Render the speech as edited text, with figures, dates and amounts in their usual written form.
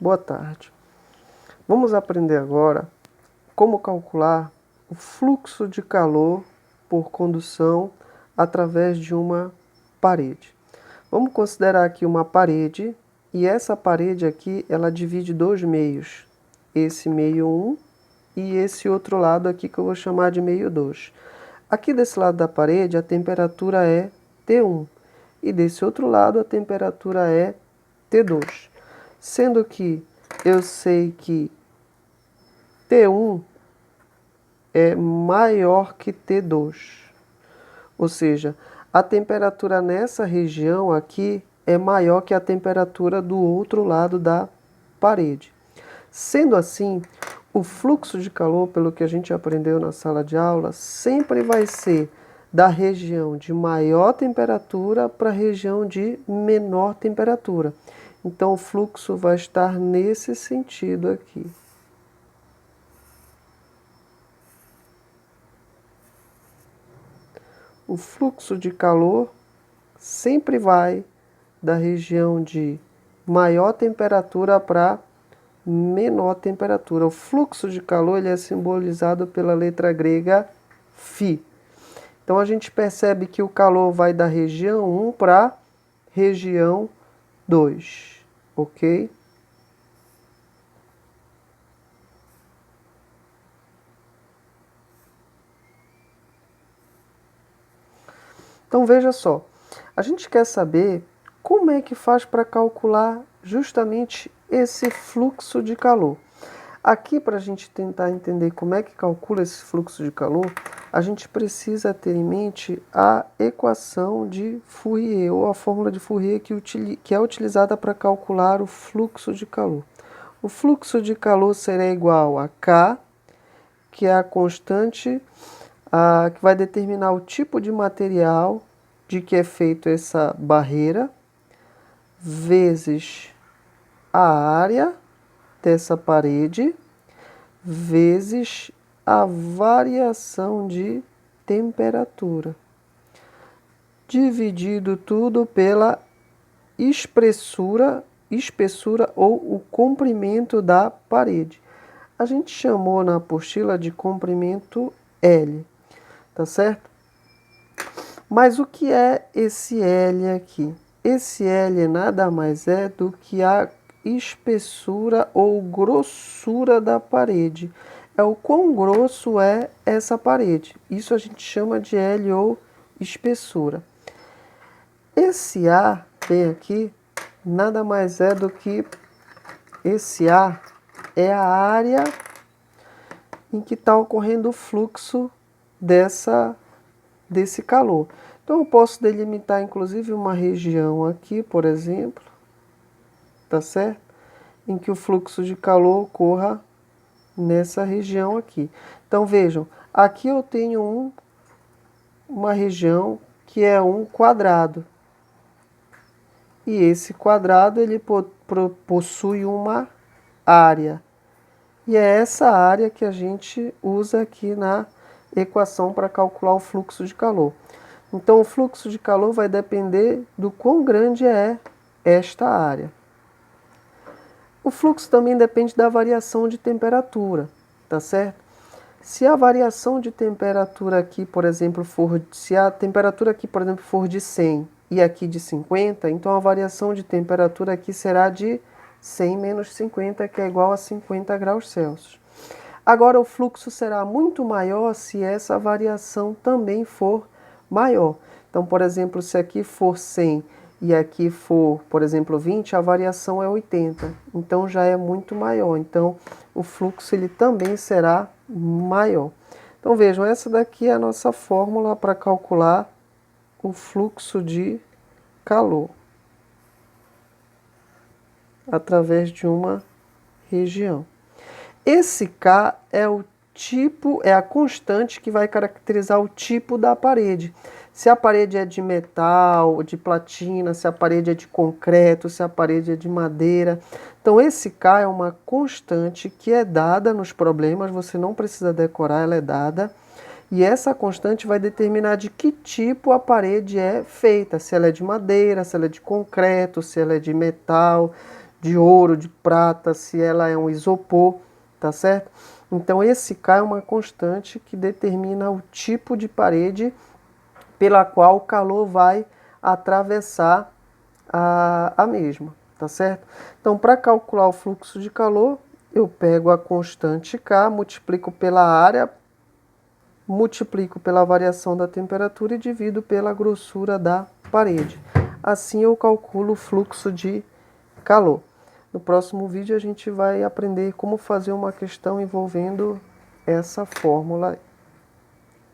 Boa tarde. Vamos aprender agora como calcular o fluxo de calor por condução através de uma parede. Vamos considerar aqui uma parede e essa parede aqui ela divide dois meios. Esse meio 1 e esse outro lado aqui que eu vou chamar de meio 2. Aqui desse lado da parede a temperatura é T1 e desse outro lado a temperatura é T2. Sendo que eu sei que T1 é maior que T2. Ou seja, a temperatura nessa região aqui é maior que a temperatura do outro lado da parede. Sendo assim, o fluxo de calor, pelo que a gente aprendeu na sala de aula, sempre vai ser da região de maior temperatura para a região de menor temperatura. Então, o fluxo vai estar nesse sentido aqui. O fluxo de calor sempre vai da região de maior temperatura para menor temperatura. O fluxo de calor ele é simbolizado pela letra grega φ. Então a gente percebe que o calor vai da região 1 para região 2, ok? Então veja só, a gente quer saber como é que faz para calcular justamente esse fluxo de calor. Aqui, para a gente tentar entender como é que calcula esse fluxo de calor, a gente precisa ter em mente a equação de Fourier, ou a fórmula de Fourier que é utilizada para calcular o fluxo de calor. O fluxo de calor será igual a K, que é a constante que vai determinar o tipo de material de que é feito essa barreira, vezes a área dessa parede, vezes a variação de temperatura, dividido tudo pela espessura ou o comprimento da parede. A gente chamou na apostila de comprimento L, tá certo? Mas o que é esse L aqui? Esse L nada mais é do que a espessura ou grossura da parede. É o quão grosso é essa parede. Isso a gente chama de L ou espessura. Esse A, bem aqui, nada mais é do que esse A é a área em que está ocorrendo o fluxo desse calor. Então eu posso delimitar inclusive uma região aqui, por exemplo, tá certo? Em que o fluxo de calor ocorra nessa região aqui. Então vejam, aqui eu tenho uma região que é um quadrado. E esse quadrado ele possui uma área. E é essa área que a gente usa aqui na equação para calcular o fluxo de calor. Então o fluxo de calor vai depender do quão grande é esta área. O fluxo também depende da variação de temperatura, tá certo? Se a variação de temperatura aqui, por exemplo, se a temperatura aqui, por exemplo, for de 100 e aqui de 50, então a variação de temperatura aqui será de 100 menos 50, que é igual a 50 graus Celsius. Agora o fluxo será muito maior se essa variação também for maior. Então, por exemplo, se aqui for 100 e aqui for, por exemplo, 20, a variação é 80. Então já é muito maior. Então o fluxo ele também será maior. Então vejam, essa daqui é a nossa fórmula para calcular o fluxo de calor através de uma região. Esse K é o tipo, é a constante que vai caracterizar o tipo da parede. Se a parede é de metal, de platina, se a parede é de concreto, se a parede é de madeira. Então esse K é uma constante que é dada nos problemas, você não precisa decorar, ela é dada. E essa constante vai determinar de que tipo a parede é feita, se ela é de madeira, se ela é de concreto, se ela é de metal, de ouro, de prata, se ela é um isopor, tá certo? Então esse K é uma constante que determina o tipo de parede pela qual o calor vai atravessar a mesma, tá certo? Então, para calcular o fluxo de calor, eu pego a constante K, multiplico pela área, multiplico pela variação da temperatura e divido pela grossura da parede. Assim eu calculo o fluxo de calor. No próximo vídeo a gente vai aprender como fazer uma questão envolvendo essa fórmula aí.